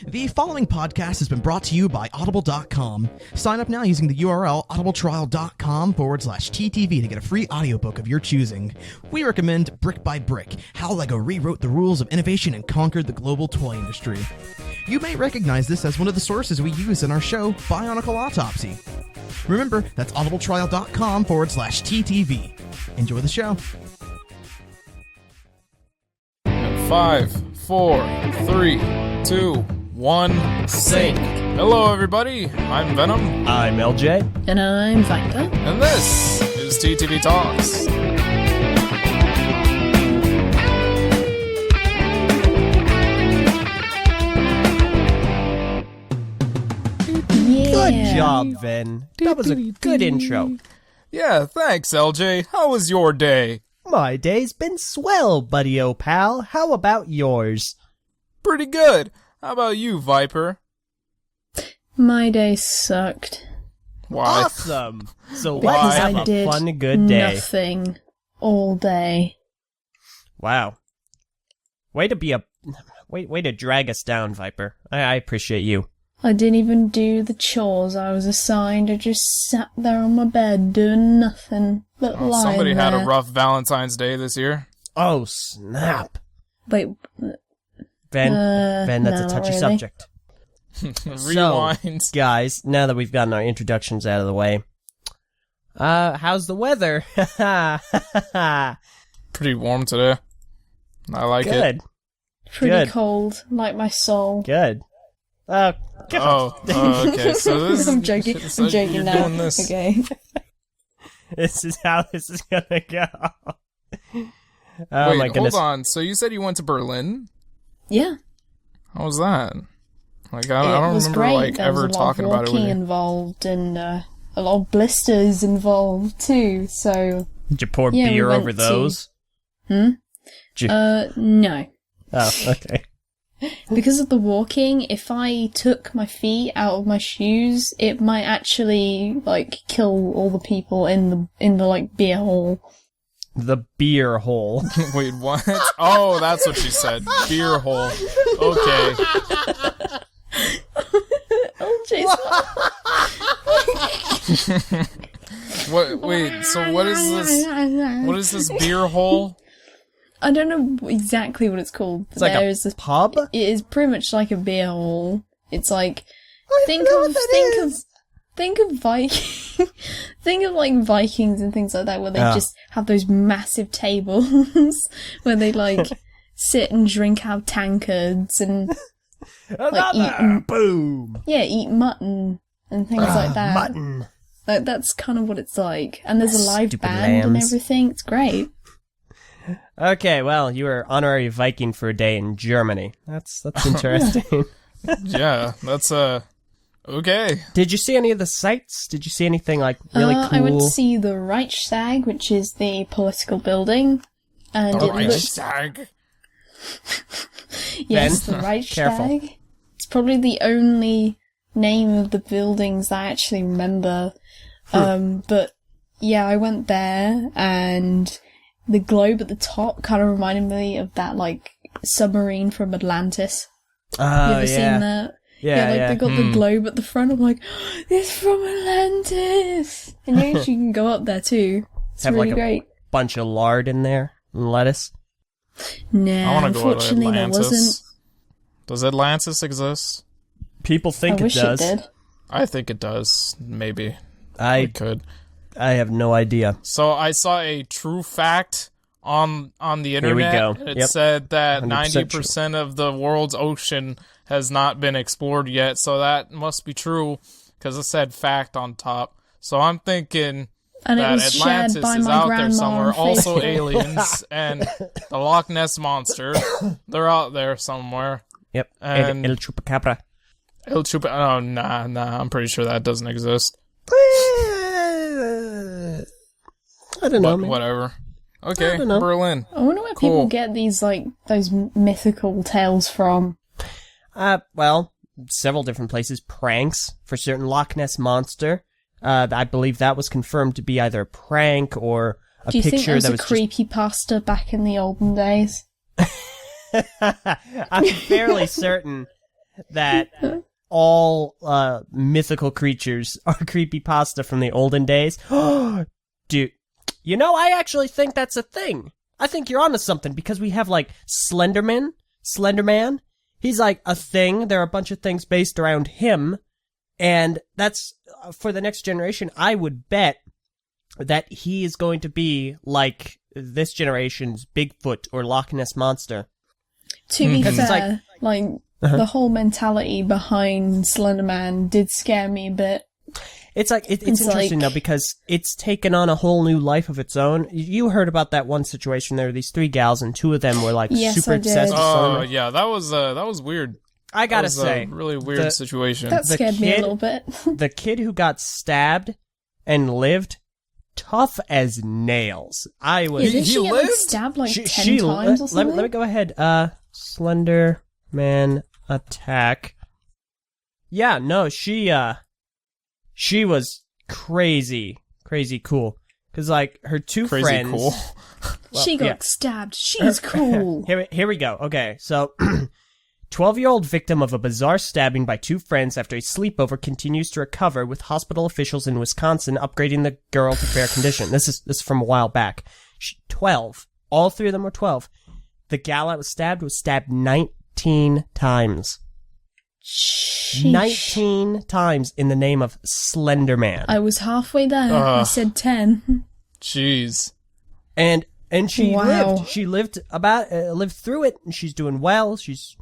The following podcast has been brought to you by Audible.com. Sign up now using the URL audibletrial.com/TTV to get a free audiobook of your choosing. We recommend Brick by Brick, How LEGO Rewrote the Rules of Innovation and Conquered the Global Toy Industry. You may recognize this as one of the sources we use in our show, Bionicle Autopsy. Remember, that's audibletrial.com/TTV. Enjoy the show. 5, 4, 3, 2, 1, sync. Hello everybody, I'm Venom. I'm Eljay. And I'm Viper. And this is TTV Talks. Good job, Ven. That was a good intro. Yeah, thanks Eljay. How was your day? My day's been swell, buddy-o pal. How about yours? Pretty good. How about you, Viper? My day sucked. Why? Awesome. So Because let's have I a did fun, good day. nothing all day. Wow. Way to drag us down, Viper. I appreciate you. I didn't even do the chores I was assigned. I just sat there on my bed doing nothing but lying Somebody there. had a rough Valentine's Day this year. Oh, snap. Wait, Ven, that's no, a touchy not really. subject. Rewind. So, guys, now that we've gotten our introductions out of the way, how's the weather? Pretty warm today. I like it. Good. Pretty Good. cold, like my soul. Good. Oh, okay. So this I'm joking. so I'm joking you're now. doing this. Okay. This is how this is gonna go. Oh Wait, my goodness. hold on. So you said you went to Berlin? Yeah. How was that? Like, I It don't was remember great. like There was ever a lot talking of about it with walking you. involved and a lot of blisters involved too. So Did you pour Yeah, we beer went over to- those? no. Oh, okay. Because of the walking, if I took my feet out of my shoes, it might actually like kill all the people in the like beer hall. The beer hole. Wait, what? Oh, that's what she said. Beer hole. Okay. Oh, Jason. What? Wait. So what is this? What is this beer hole? I don't know exactly what it's called. But It's like there's a this. pub? It is pretty much like a beer hall. It's like think of Viking, think of like Vikings and things like that, where they just have those massive tables where they like sit and drink out tankards and like eat mutton and things like that. Mutton. Like, that's kind of what it's like. And there's a live Stupid band and lambs. everything. It's great. Okay, well, you were honorary Viking for a day in Germany. That's interesting. Yeah, that's okay. Did you see any of the sights? Did you see anything like really cool? I went to see the Reichstag, which is the political building, and it looks Reichstag. yes, Ben, the Reichstag. careful. It's probably the only name of the buildings I actually remember. But yeah, I went there, and the globe at the top kind of reminded me of that like submarine from Atlantis. Oh, You ever seen that? Yeah, They got the globe at the front. I'm like, it's from Atlantis! And you actually can go up there too. It's Have really like a great. bunch of lard in there and lettuce. No, I want to go to unfortunately there Atlantis. wasn't. Does Atlantis exist? People think I wish it does. it did. I think it does. Maybe. I It could. have no idea. So I saw a true fact on the internet. Here we go. It Yep. said that 100% 90% of the world's ocean has not been explored yet. So that must be true because it said fact on top. So I'm thinking And it that was Atlantis shared by is my out there grandma somewhere. on Also Facebook. aliens and the Loch Ness monster. They're out there somewhere. Yep. And- El Chupacabra. El Chupa. Oh nah. I'm pretty sure that doesn't exist. I don't know, But man. whatever. Okay, I don't know. Berlin. I wonder where Cool. people get these, like, those mythical tales from. Well, several different places. Pranks for certain Loch Ness Monster. I believe that was confirmed to be either a prank or a Do you think picture there was that a was just... creepypasta back in the olden days? I'm fairly certain that all mythical creatures are creepypasta from the olden days. Dude, you know, I actually think that's a thing. I think you're onto something because we have like Slender Man. He's like a thing. There are a bunch of things based around him. And that's, for the next generation, I would bet that he is going to be like this generation's Bigfoot or Loch Ness Monster. To be Because it's fair, like the whole mentality behind Slender Man did scare me a bit. It's like, it's interesting like- though, because it's taken on a whole new life of its own. You heard about that one situation. There were these 3 gals, and 2 of them were like Yes, super I did. obsessed with Slender Oh, Man. yeah, that was weird. I gotta That was say, a really weird the- situation. That The scared me a kid- little bit. the kid who got stabbed and lived, tough as nails. I was. Yeah, did she get like, lived? stabbed like 10 she- times or let something? me go ahead. Slender Man attack. Yeah, no, she was crazy cool. Cause like her 2 Crazy friends. cool. She got yeah. stabbed. She's cool. Here we go. Okay, so 12-year-old victim of a bizarre stabbing by 2 friends after a sleepover continues to recover, with hospital officials in Wisconsin upgrading the girl to fair condition. This is from a while back. 12. All 3 of them were 12. The gal that was stabbed 19 times. Sheesh. 19 times in the name of Slender Man. I was halfway there. I said 10. Jeez. And she Wow. lived. She lived through it, and she's doing well. She's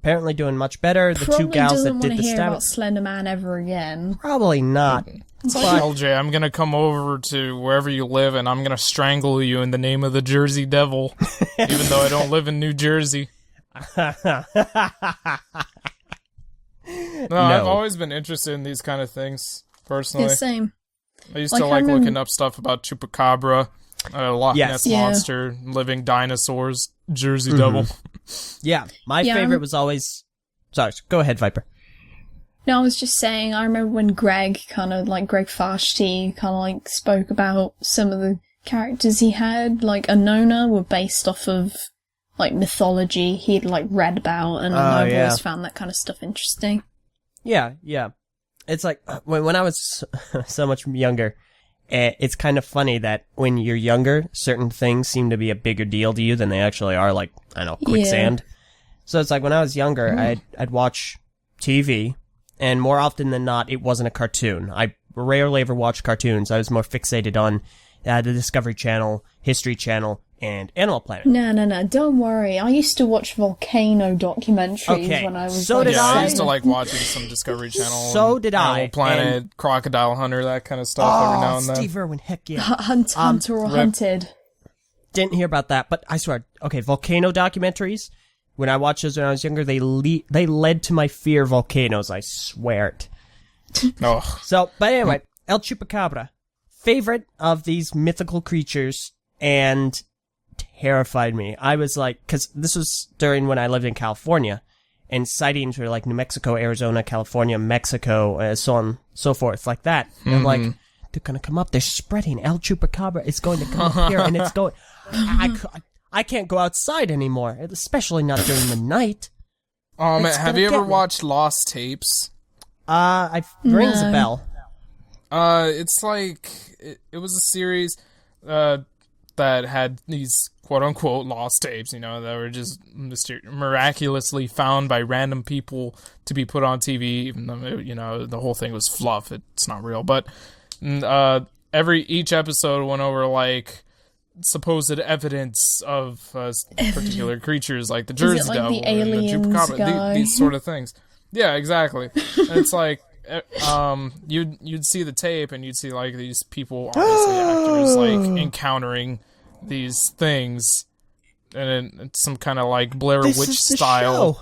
apparently doing much better. The Probably 2 gals doesn't that want did to the hear stabbing. about Slender Man ever again. Probably not. It's like, Eljay, I'm gonna come over to wherever you live and I'm gonna strangle you in the name of the Jersey Devil, even though I don't live in New Jersey. No, I've always been interested in these kind of things, personally. Yeah, same. I used Like, to I like remember- looking up stuff about Chupacabra, Loch Yes. Ness Yeah. Monster, living dinosaurs, Jersey Mm-hmm. Devil. Yeah, my Yeah, favorite was always... Sorry, go ahead, Viper. No, I was just saying, I remember when Greg Farshtey kind of like spoke about some of the characters he had, like Anona were based off of like mythology he'd like read about, and I've yeah. always found that kind of stuff interesting. Yeah. It's like, when I was so much younger, it's kind of funny that when you're younger, certain things seem to be a bigger deal to you than they actually are, like, I don't know, quicksand. So it's like, when I was younger, I'd watch TV, and more often than not, it wasn't a cartoon. I rarely ever watched cartoons. I was more fixated on the Discovery Channel, History Channel, and Animal Planet. No, don't worry. I used to watch volcano documentaries when I was so like, did Yeah, I I. used to like watching some Discovery Channel. So and did I, Animal Planet, and- Crocodile Hunter, that kind of stuff every now and then. Steve Irwin, heck yeah. Hunter or Hunted. Didn't hear about that, but I swear, okay, volcano documentaries, when I watched those when I was younger, they led to my fear of volcanoes, I swear it. Oh, So, but anyway, El Chupacabra, favorite of these mythical creatures, and terrified me. I was like, because this was during when I lived in California, and sightings were like New Mexico, Arizona, California, Mexico, so on, so forth, like that. And I'm like, they're gonna come up, they're spreading, El Chupacabra is going to come up here, and it's going, I can't go outside anymore, especially not during the night. It's have gonna you ever get me. watched Lost Tapes? Rings a bell. It's like it was a series that had these quote unquote lost tapes, that were just miraculously found by random people to be put on TV, even though the whole thing was fluff. It's not real, but each episode went over like supposed evidence of particular creatures, like the Jersey like Devil the and the aliens Chupacabra, guy? these sort of things. Yeah, exactly. And it's like you'd see the tape and you'd see like these people, obviously actors, like encountering these things, and it's some kind of like Blair This Witch is the style. show.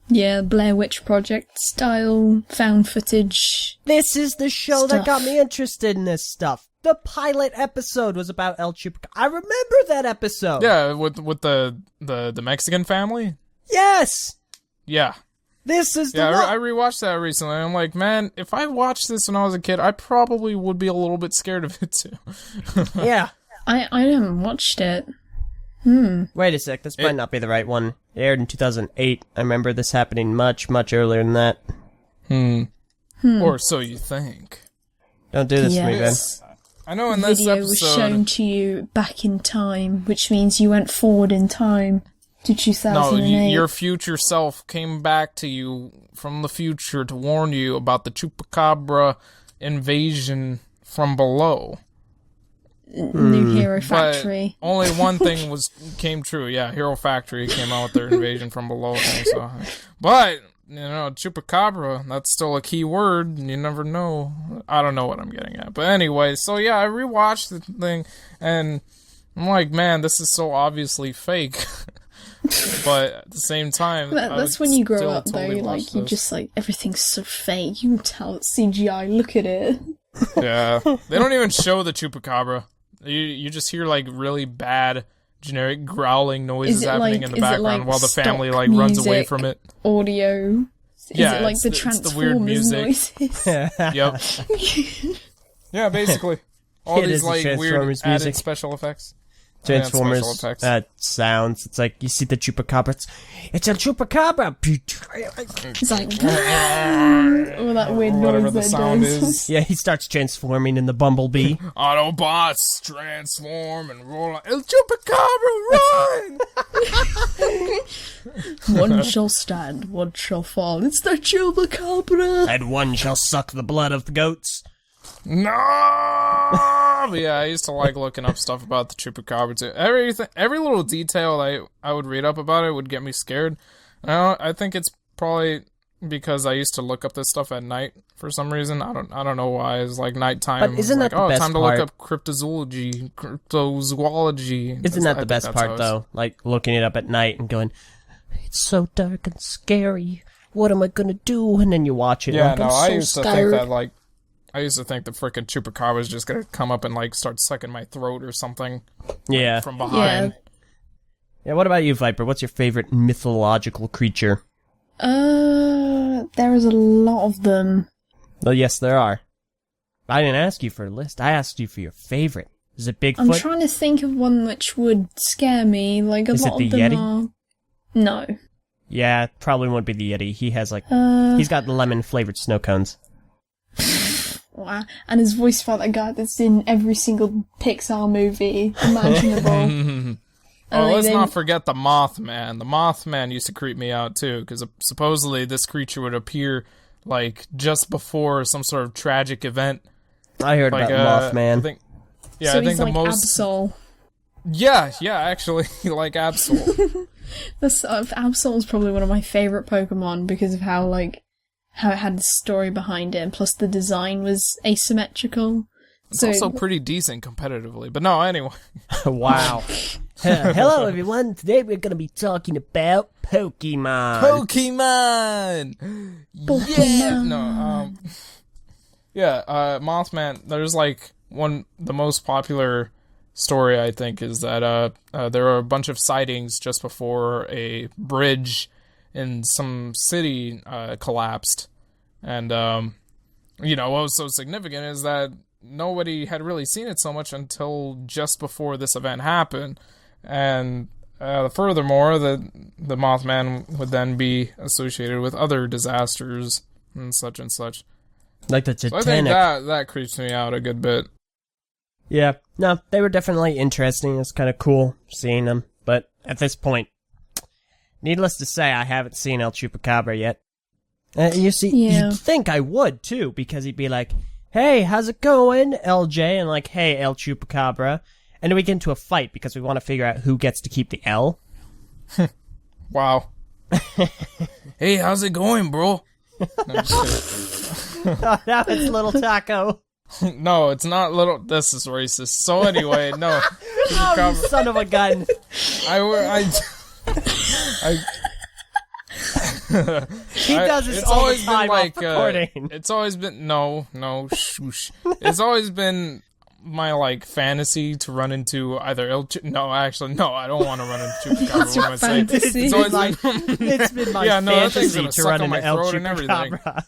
Yeah, Blair Witch Project style found footage. This is the show that Stuff. got me interested in this stuff. The pilot episode was about El Chupacabra. I remember that episode. Yeah, with the Mexican family. Yes. Yeah. This is the Yeah, one. I rewatched that recently. I'm like, man, if I watched this when I was a kid, I probably would be a little bit scared of it too. Yeah. I haven't watched it. Wait a sec, this might not be the right one. It aired in 2008. I remember this happening much, much earlier than that. Or so you think. Don't do this to me, Ben. Yes. I know in The this video episode... was shown to you back in time, which means you went forward in time to No, 2008. your future self came back to you from the future to warn you about the Chupacabra invasion from below. New Hero But Factory. only one thing came true. Yeah, Hero Factory came out with their invasion from below thing. So, but you know, Chupacabra, that's still a key word. You never know. I don't know what I'm getting at. But anyway, so yeah, I rewatched the thing, and I'm like, man, this is so obviously fake. But at the same time, That's when you grow still up, though. totally watch Like, you this. just like, everything's so fake. You can tell it's CGI. Look at it. Yeah, they don't even show the Chupacabra. You just hear like really bad generic growling noises happening in the background while the family like runs away from it. Audio. Is Yeah, it like it's the the weird Transformers music. noises? Yep. Yeah, basically all It these is the like weird Transformers added music. special effects. Special Transformers effects. sounds. It's like you see the Chupacabra. It's a Chupacabra. It's like, all that weird Whatever noise the that sound does. is. Yeah, he starts transforming in the Bumblebee. Autobots transform and roll out. El Chupacabra, run! One shall stand, one shall fall. It's the Chupacabra. And one shall suck the blood of the goats. No! But yeah, I used to like looking up stuff about the Chupacabra too. Every little detail I would read up about it would get me scared. I think it's probably because I used to look up this stuff at night for some reason. I don't know why. It's like nighttime. But isn't like, that the best time to part? look up cryptozoology. Isn't that I the think best that's how part, it's- though? Like, looking it up at night and going, it's so dark and scary. What am I gonna do? And then you watch it. Yeah, and no, I'm I so used to think scared. that, like, I used to think the freaking Chupacabra was just gonna come up and, like, start sucking my throat or something Yeah. from behind. Yeah, what about you, Viper? What's your favorite mythological creature? There is a lot of them. Well, yes, there are. I didn't ask you for a list. I asked you for your favorite. Is it Bigfoot? I'm trying to think of one which would scare me. Like, a Is lot it of the them Yeti? are... No. Yeah, it probably won't be the Yeti. He has, like, Uh, he's got lemon-flavored snow cones. wow. And his voice felt like a guy that's in every single Pixar movie imaginable. Oh, like, let's they- not forget the Mothman. The Mothman used to creep me out, too, because supposedly this creature would appear, like, just before some sort of tragic event. I heard Like, about Mothman. I think So he's the like most... Absol. Yeah, actually, like Absol. Absol is probably one of my favourite Pokemon because of how it had the story behind it, and plus the design was asymmetrical. It's So also pretty decent competitively. But no, anyway. Wow. Hello, everyone. Today we're going to be talking about Pokemon. Pokemon! Yeah! Pokemon. No, Mothman, there's like the most popular story, I think, is that there were a bunch of sightings just before a bridge in some city collapsed. And, what was so significant is that nobody had really seen it so much until just before this event happened. And furthermore, the Mothman would then be associated with other disasters and such and such. Like the So I think Titanic. that creeps me out a good bit. Yeah. No, they were definitely interesting. It's kind of cool seeing them. But at this point, needless to say, I haven't seen El Chupacabra yet. You see, Yeah. you'd think I would, too, because he'd be like, hey, how's it going, Eljay? And like, hey, El Chupacabra. And then we get into a fight because we want to figure out who gets to keep the L. Wow. Hey, how's it going, bro? No, I'm just Oh, that was Little Taco. kidding. No, it's not little. This is racist. So anyway, no. Oh, you son of a gun. He does this It's all the always been time like off recording. it's always been no, shoosh. It's always been my like fantasy to run into either no, actually no, I don't want to run into Chupacabra. What am I saying? fantasy. It's always Like, been it's been my Yeah, no, that thing's fantasy gonna to suck run on my into El throat and everything. Chupacabra.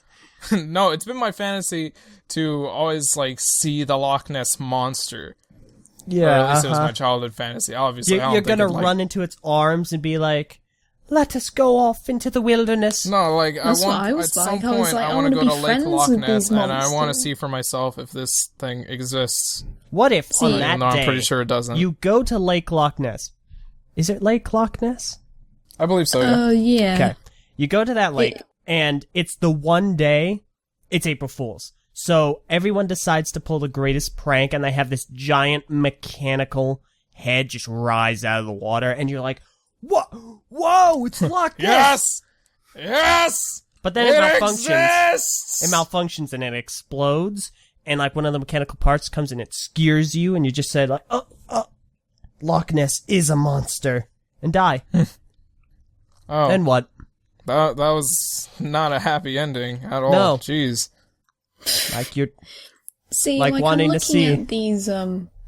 No, it's been my fantasy to always like see the Loch Ness monster. Yeah, Or at least it was my childhood fantasy. Obviously, I don't You're think gonna it, like, run into its arms and be like, "Let us go off into the wilderness." No, like That's I what want I was at some like. I was point like, I I want to wanna go be to Lake friends Loch with Ness these and I want to monsters. see for myself if this thing exists. What if on See- that No, I'm day pretty sure it doesn't. you go to Lake Loch Ness? Is it Lake Loch Ness? I believe so. Yeah. Yeah. Okay. You go to that lake, and it's the one day, it's April Fool's. So everyone decides to pull the greatest prank, and they have this giant mechanical head just rise out of the water, and you're like, whoa, it's Loch Ness! Yes. But then it malfunctions. exists! It malfunctions, and it explodes, and like one of the mechanical parts comes and it skewers you, and you just said like, Loch Ness is a monster, and die. Oh, Then what? that was not a happy ending at all. No. Jeez. Like you're See, Like like wanting I'm to looking see- at these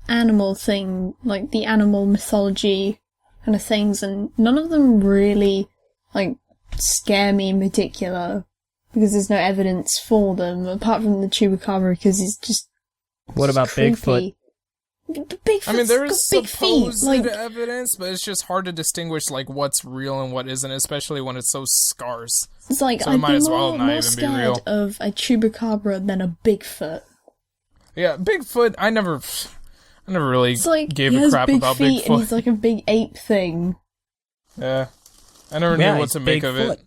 animal thing, like the animal mythology kind of things, and none of them really like scare me in particular because there's no evidence for them apart from the chupacabra because it's just What about creepy. Bigfoot? Bigfoot's I mean, there got is big feet. supposed Like, evidence, but it's just hard to distinguish like what's real and what isn't, especially when it's so scarce. it's like So it I'd might be as well more, not more even be scared real. of a chupacabra than a Bigfoot. Yeah, Bigfoot. I never really It's like gave he a has crap big about feet and Bigfoot. he's like a big ape thing. Yeah, I never Yeah, knew what he's to make of Bigfoot. it.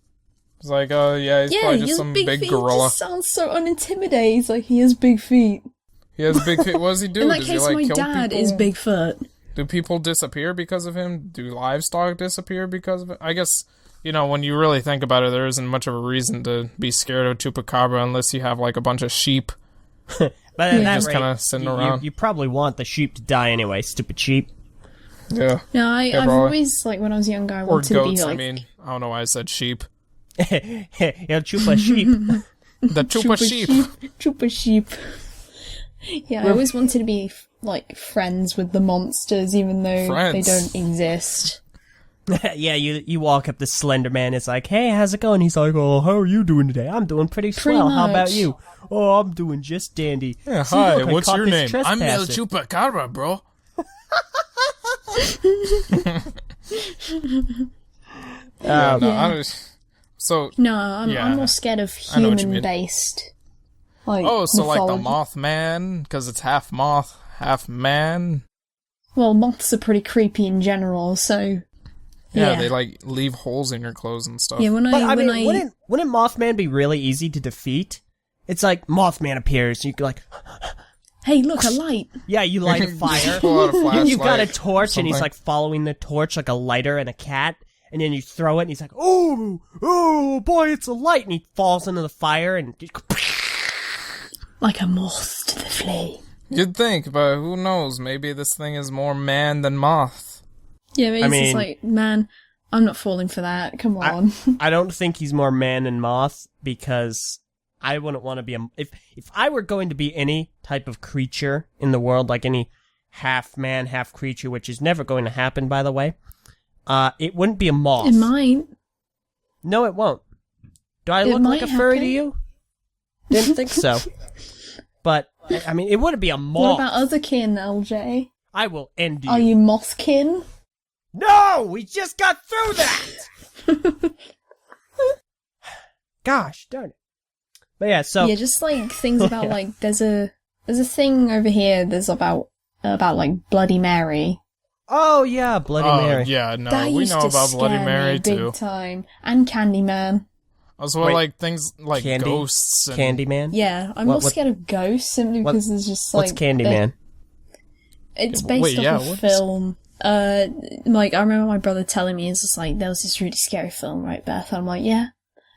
It's like, oh yeah, he's Yeah, probably he just has some big big feet. It gorilla. just sounds so unintimidating. He's like he has big feet. He has big feet. What does he do? In that Does case, he like my kill dad people? is Bigfoot. Do people disappear because of him? Do livestock disappear because of it? I guess, when you really think about it, there isn't much of a reason to be scared of chupacabra unless you have like a bunch of sheep. But at that just rate, kinda sitting around. You probably want the sheep to die anyway, stupid sheep. Yeah. No, I've probably. always, like, when I was younger, I Or wanted to be goats, like... I don't know why I said sheep. He'll chup a sheep. The chupa sheep. Chupa sheep. Yeah, I always wanted to be, like, friends with the monsters, even though Friends? they don't exist. Yeah, you walk up to Slender Man, it's like, hey, how's it going? He's like, oh, how are you doing today? I'm doing pretty swell. How about much. you? Oh, I'm doing just dandy. Yeah, See, hi, look, I what's caught your this name? I'm El trespasser. Chupacabra, bro. Oh, No, Yeah. I just, so, No, I'm Yeah, more scared of I know what you mean. human-based, like, so like the mythology. Mothman, because it's half moth, half man. Well, moths are pretty creepy in general, so... Yeah, they like leave holes in your clothes and stuff. Yeah, when But I... I when mean, wouldn't Mothman be really easy to defeat? It's like Mothman appears, you can like, Hey, look, a light! yeah, you light a fire. Pull out a flashlight. You've got a torch, and he's something. like following the torch like a lighter and a cat. And then you throw it, and he's like, oh boy, it's a light, and he falls into the fire, and Like a moth to the flame. You'd think, but who knows? Maybe this thing is more man than moth. Yeah, but it's mean- just like, man, I'm not falling for that. Come on. I don't think he's more man than moth because I wouldn't want to be if I were going to be any type of creature in the world, like any half man, half creature, which is never going to happen, by the way. It wouldn't be a moth. It might. No, it won't. Do I It look like might a furry to happen. you? Didn't think so. But I mean, it wouldn't be a What moth. about other kin, LJ? I will end you. Are you mothkin? No, we just got through that. Gosh darn it. But yeah, so Yeah, just like things about Yeah. like there's a thing over here. There's about like Bloody Mary. oh yeah, Bloody Mary. Yeah, no, That we used know to about Bloody scare Mary me big too. time, and Candyman. As well, Wait, like things like Candy? ghosts and Candyman. Yeah, I'm What- more scared of ghosts simply what- because there's just like What's Candyman? It's Yeah, based wait, off yeah, a what is- film. Like I remember my brother telling me, it's just like there was this really scary film, right, Beth? And I'm like, yeah.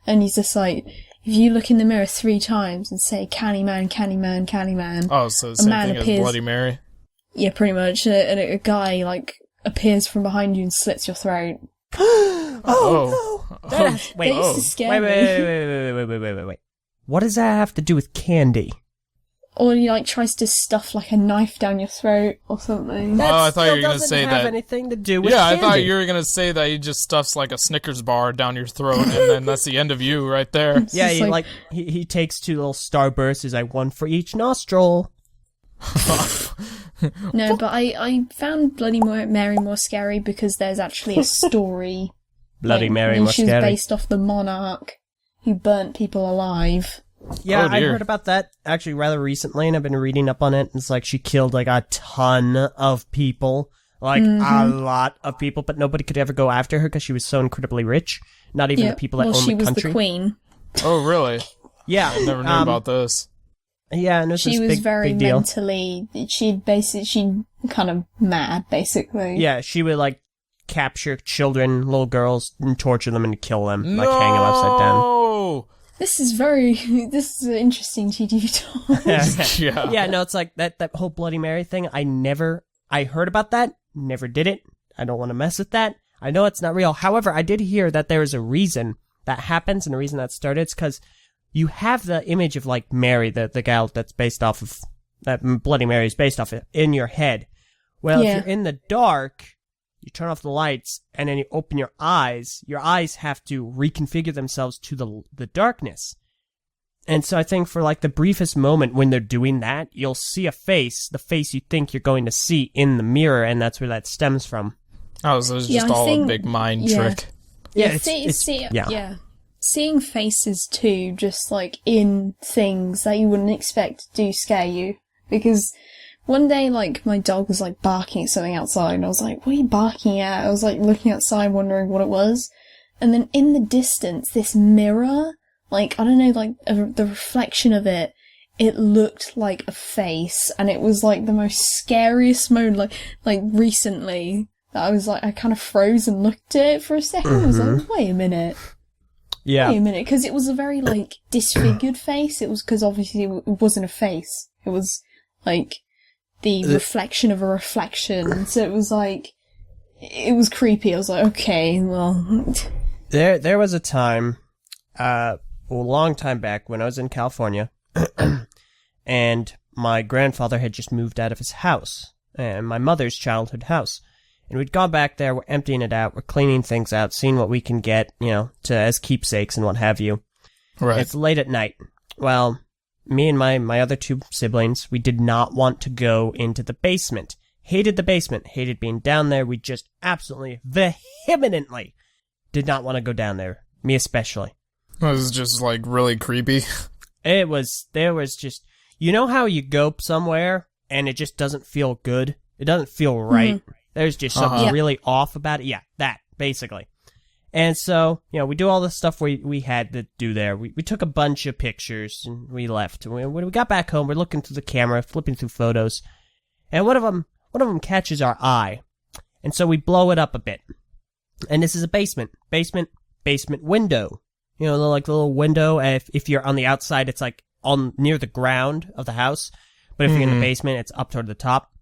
And he's just like, if you look in the mirror 3 times and say Candyman, Candyman, Candyman, Oh, so the same man thing as appears- Bloody Mary. yeah, pretty much, and a guy like appears from behind you and slits your throat. Oh. That- wait, They used to scare wait, me. wait. What does that have to do with candy? Or he like tries to stuff like a knife down your throat or something. That I thought you still were gonna doesn't say have that- anything to do with Yeah, I candy. thought you were gonna say that he just stuffs like a Snickers bar down your throat, and then that's the end of you right there. It's Yeah, just he takes 2 little starbursts. He's like, 1 for each nostril. No, but I found Bloody Mary more scary because there's actually a story. Bloody Mary and more she was scary. based off the monarch who burnt people alive. Yeah, Oh, I dear. heard about that actually rather recently, and I've been reading up on it. It's like she killed like a ton of people, like a lot of people, but nobody could ever go after her because she was so incredibly rich. Not even the people that own she the was country. the queen. Oh, really? Yeah, I never knew about this. Yeah, and it was She this was big, very big deal. mentally. She kind of mad, basically. Yeah, she would like capture children, little girls, and torture them and kill them, like hang them upside down. No! This is an interesting TTV talk. Yeah. Yeah, no, it's like that whole Bloody Mary thing. I heard about that, never did it. I don't want to mess with that. I know it's not real. However, I did hear that there is a reason that happens, and the reason that started is because you have the image of like Mary, the gal that's based off of that Bloody Mary is based off of in your head. Well, Yeah. if you're in the dark, you turn off the lights, and then you open your eyes have to reconfigure themselves to the darkness. And so I think for like the briefest moment when they're doing that, you'll see a face, the face you think you're going to see in the mirror, and that's where that stems from. Oh, so it's Yeah, just I all a think- big mind yeah. trick. Yeah, Yeah. Seeing faces too, just like in things that you wouldn't expect do scare you. Because one day, like, my dog was like barking at something outside, and I was like, what are you barking at? I was like looking outside, wondering what it was. And then in the distance, this mirror, like, I don't know, like, the reflection of it, it looked like a face, and it was like the most scariest moment, like recently, that I was like, I kind of froze and looked at it for a second. I was like, wait a minute, because it was a very like disfigured face. It was because obviously it wasn't a face. It was like the reflection of a reflection. So it was like, it was creepy. I was like, okay, well, There was a time, a long time back when I was in California, and my grandfather had just moved out of his house, and my mother's childhood house. And we'd gone back there, we're emptying it out, we're cleaning things out, seeing what we can get, to as keepsakes and what have you. Right. It's late at night. Well, me and my other two siblings, we did not want to go into the basement. Hated the basement, hated being down there. We just absolutely, vehemently did not want to go down there. Me especially. It was just like really creepy. There was just, you know how you go somewhere and it just doesn't feel good? It doesn't feel right. There's just something Yeah. really off about it. Yeah, that, basically. And so, we do all the stuff we had to do there. We took a bunch of pictures and we left. When we got back home, we're looking through the camera, flipping through photos, and one of them catches our eye. And so we blow it up a bit. And this is a basement window. Like the little window. If you're on the outside, it's like on near the ground of the house. But if you're in the basement, it's up toward the top.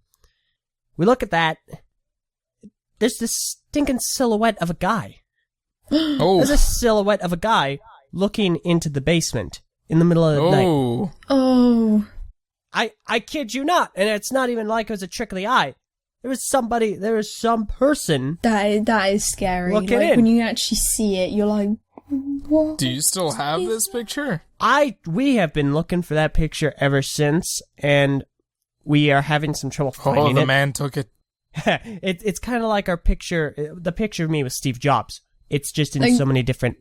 We look at that. There's this stinking silhouette of a guy. Oh. There's a silhouette of a guy looking into the basement in the middle of the night. Oh. oh, I kid you not. And it's not even like it was a trick of the eye. There was some person. that is scary. Look like it in. when you actually see it, you're like, what? Do you still have this picture? We have been looking for that picture ever since, and we are having some trouble finding Oh, the it. man took it. It's kind of like our picture. The picture of me with Steve Jobs. It's just in Like- so many different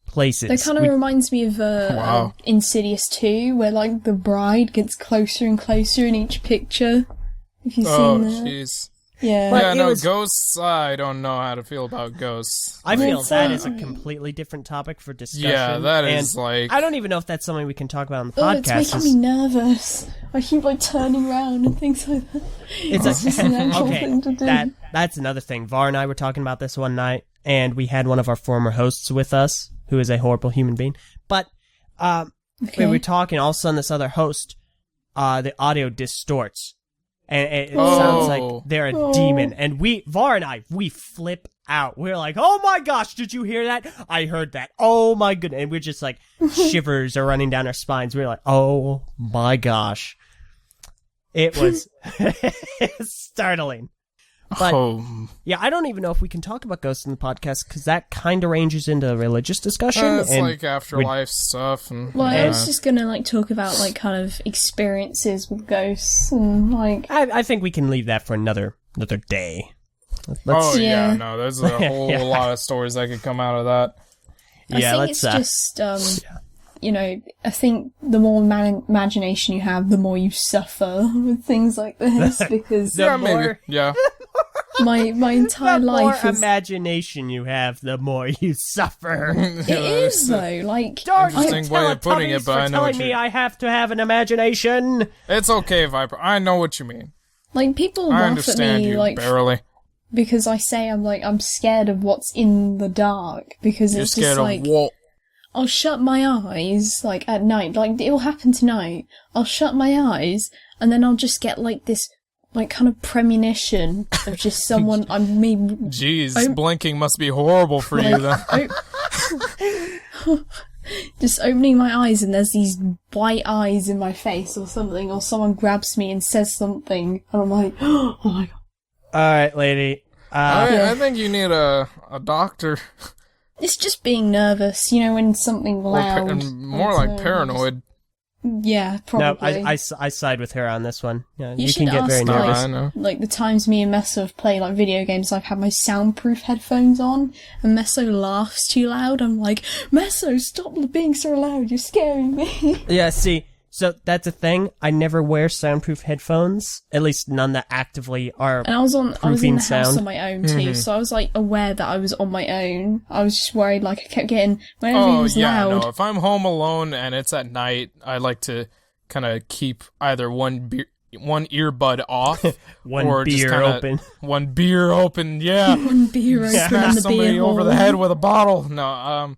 places. That kind of reminds me of Wow. Insidious 2, where like the bride gets closer and closer in each picture. If you've Oh, seen that, jeez. yeah. But Yeah, it no, was- ghosts, I don't know how to feel about ghosts. I feel It's, that is a completely different topic for discussion. Yeah, that and is like... I don't even know if that's something we can talk about on the Oh, it's podcast. making me nervous. I keep like turning around and things like that. It's just an actual okay. thing to do. That's another thing. Var and I were talking about this one night, and we had one of our former hosts with us, who is a horrible human being. But we were talking, all of a sudden, this other host, the audio distorts, and it sounds like they're a demon. And Var and I, we flip out. We're like, "Oh my gosh, did you hear that? I heard that. Oh my goodness!" And we're just like, shivers are running down our spines. We're like, "Oh my gosh." It was startling. But, Oh. yeah, I don't even know if we can talk about ghosts in the podcast, because that kind of ranges into a religious discussion. It's and like afterlife stuff. And, Well, I yeah. was just gonna like talk about like kind of experiences with ghosts and like. I think we can leave that for another day. Oh, Yeah. no, there's a whole Yeah. lot of stories that could come out of that. I think it's just you know, I think the more imagination you have, the more you suffer with things like this because Yeah, maybe. Yeah. my entire The more life is. imagination you have, the more you suffer. It is though, like Darn you, Interesting way of putting it, Teletubbies, but I for know what telling me you- I have to have an imagination. It's okay, Viper. I know what you mean. like people I laugh at understand me you, like barely. because I say I'm scared of what's in the dark because You're it's scared just like of what? I'll shut my eyes like at night, like it'll happen tonight. I'll shut my eyes and then I'll just get like this like kind of premonition of just someone Jeez, blinking must be horrible for you then. just opening my eyes and there's these white eyes in my face or something, or someone grabs me and says something and I'm like, oh my god. Alright, lady. I think you need a doctor. It's just being nervous, you know, when something Or loud. more like paranoid. Yeah, No, probably. I side with her on this one. Yeah, you should can get very ask, nervous. I know. like the times me and Meso have played like video games, I've had my soundproof headphones on, and Meso laughs too loud. I'm like, Meso, stop being so loud! You're scaring me. Yeah, see, so that's a thing. I never wear soundproof headphones, at least none that actively are. And I was in Proofing the house sound. on my own too, so I was like aware that I was on my own. I was just worried, like I kept getting when everything Oh, was yeah, loud. no. If I'm home alone and it's at night, I like to kind of keep either one earbud off One or just beer kinda, open. One beer open, yeah. One beer open Smash in the somebody beer over hole. the head with a bottle. No,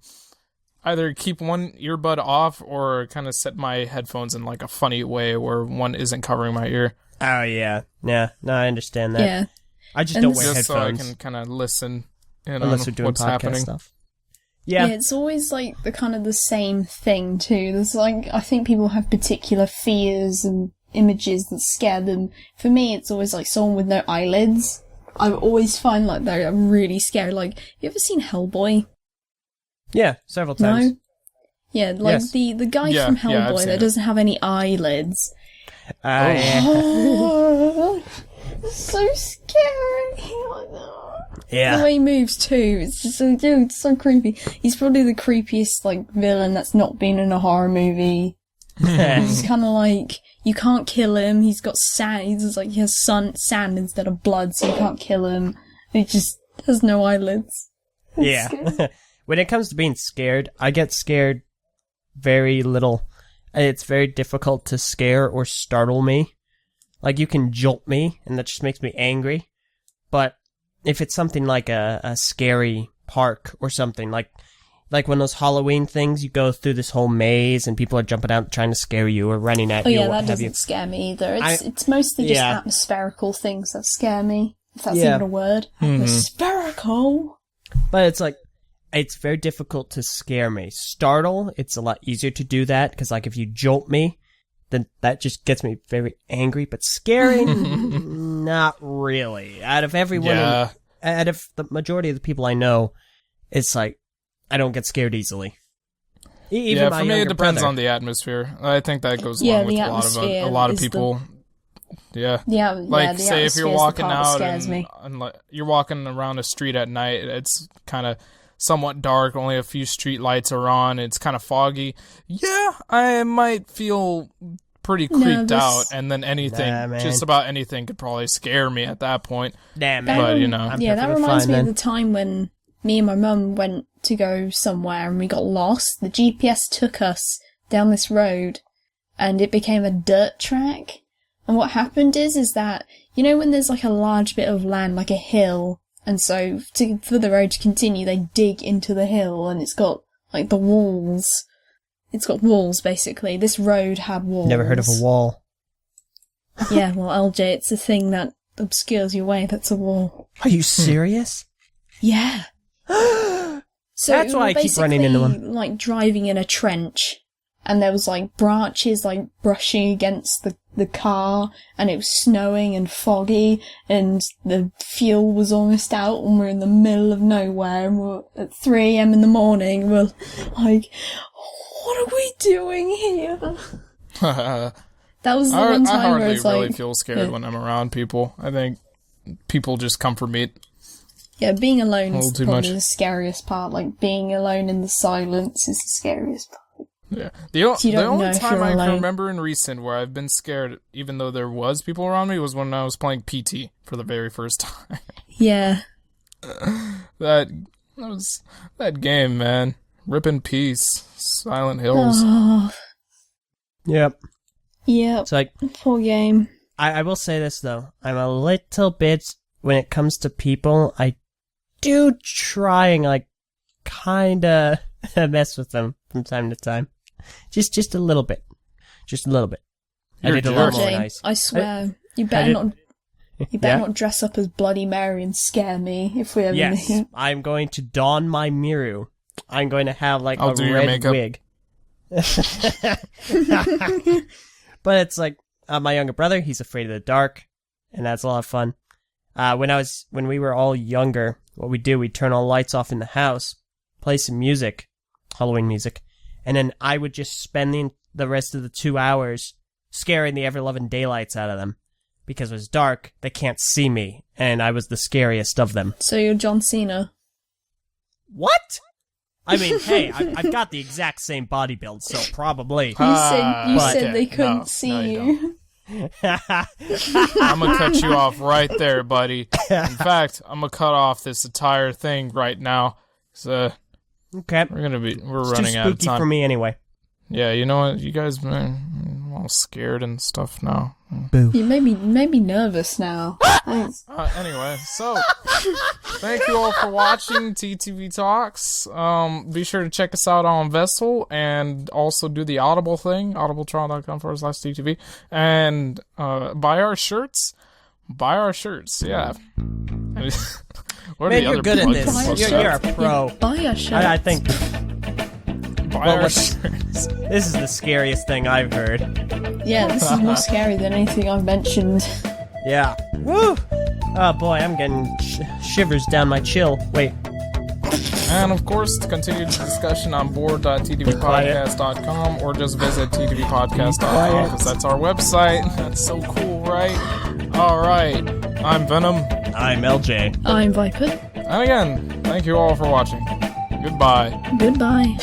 either keep one earbud off or kind of set my headphones in like a funny way where one isn't covering my ear. Oh, yeah. Yeah, no, I understand that. Yeah, I just And don't this- wear Just so I headphones can kind of listen in unless on we're doing what's podcast happening. stuff. yeah. Yeah. It's always like the kind of the same thing too. There's like I think people have particular fears and images that scare them. For me, it's always like someone with no eyelids. I always find like they're really scary. Like, you ever seen Hellboy? Yeah, several times. No. Yeah, like Yes. the guy Yeah, from yeah, I've Hellboy seen that it. doesn't have any eyelids. Yeah. Oh, so scary. The Yeah. way he moves too, it's just so, dude, it's so creepy. He's probably the creepiest like villain that's not been in a horror movie. He's kind of like you can't kill him. He's got sand. He's like he has sand instead of blood, so you can't kill him. He just has no eyelids. Yeah. When it comes to being scared, I get scared very little. It's very difficult to scare or startle me. Like, you can jolt me, and that just makes me angry. But if it's something like a scary park or something, like when those Halloween things, you go through this whole maze and people are jumping out trying to scare you or running at Oh you or yeah, what that have you. doesn't scare me either. It's I- it's mostly just yeah. atmospherical things that scare me. If that's Yeah. even a word. Atmospherical. But it's like, it's very difficult to scare me. Startle, it's a lot easier to do that, because like if you jolt me, then that just gets me very angry. But scaring, not really. Out of everyone, Yeah. out of the majority of the people I know, it's like, I don't get scared easily. Even Yeah, my for me it younger depends brother. on the atmosphere. I think that goes Yeah, along with the a lot of atmosphere a lot of is the- people. Yeah. Yeah, Like, the say if you're atmosphere is the walking part that out scares and, me. like, you're walking around a street at night, it's kind of somewhat dark, only a few street lights are on, it's kind of foggy. Yeah, I might feel pretty creeped Nervous. out, and then anything, Nah, man. just about anything could probably scare me at that point. Damn, That man. But, rem- you know. I'm yeah, that perfectly reminds fine me of then. the time when me and my mum went to go somewhere and we got lost. The GPS took us down this road and it became a dirt track. And what happened is that, you know when there's like a large bit of land, like a hill, and so for the road to continue, they dig into the hill and it's got like the walls. It's got walls, basically. This road had walls. Never heard of a wall. Yeah, well, Eljay, it's a thing that obscures your way. That's a wall. Are you serious? Yeah. So That's why I keep running into basically, them. Like driving in a trench, and there was like branches like brushing against the the car, and it was snowing and foggy, and the fuel was almost out, and we're in the middle of nowhere, and we're at 3 a.m. in the morning, we're like, what are we doing here? That was the one time I hardly where it's really like, feel scared when I'm around people. I think people just come for me. yeah, being alone is too probably much. the scariest part. Like, being alone in the silence is the scariest part. Yeah. You The don't only know if time you're I can alone. remember in recent where I've been scared, even though there was people around me, was when I was playing PT for the very first time. Yeah. that game, man. Rip in peace. Silent Hills. Oh, Yep. yeah, It's like, poor game. I will say this, though. I'm a little bit, when it comes to people, I do try and, like, kinda mess with them from time to time. Just a little bit. Just a little bit. I You're did a a lot jerk. more Jay, nice. I swear, you better did- not. You better Yeah? not dress up as Bloody Mary and scare me if we ever Yes, meet. I'm going to don my miru. I'm going to have, like, I'll a do your red makeup. wig. But it's like, my younger brother, he's afraid of the dark, and that's a lot of fun. When we were all younger, what we'd turn all lights off in the house, play some music, Halloween music, and then I would just spend the rest of the 2 hours scaring the ever-loving daylights out of them. Because it was dark, they can't see me, and I was the scariest of them. So you're John Cena. What? I mean, hey, I've got the exact same body build, so probably. You said but- said they couldn't No, see no, you you. I'm gonna cut you off right there, buddy. In fact, I'm gonna cut off this entire thing right now. So Okay. we're It's running too out of spooky time. for me anyway. Yeah, you know what? You guys, man, I'm all scared and stuff now. Boo. You made me nervous now. Thanks. Anyway, so thank you all for watching TTV Talks. Be sure to check us out on Vessel and also do the Audible thing, audibletrial.com/TTV, and buy our shirts. Buy our shirts, yeah. What are Man, the you're other good at plugs this. and You're stuff? a pro. Buy a shirt. I think Buy well, our what's- shirts. this is the scariest thing I've heard. Yeah, this is more scary than anything I've mentioned. Yeah. Woo! Oh boy, I'm getting shivers down my chill. Wait. And of course, to continue the discussion on board.ttvpodcast.com or just visit ttvpodcast.com because that's our website. That's so cool, right? Alright, I'm Venom. I'm Eljay. I'm Viper. And again, thank you all for watching. Goodbye. Goodbye.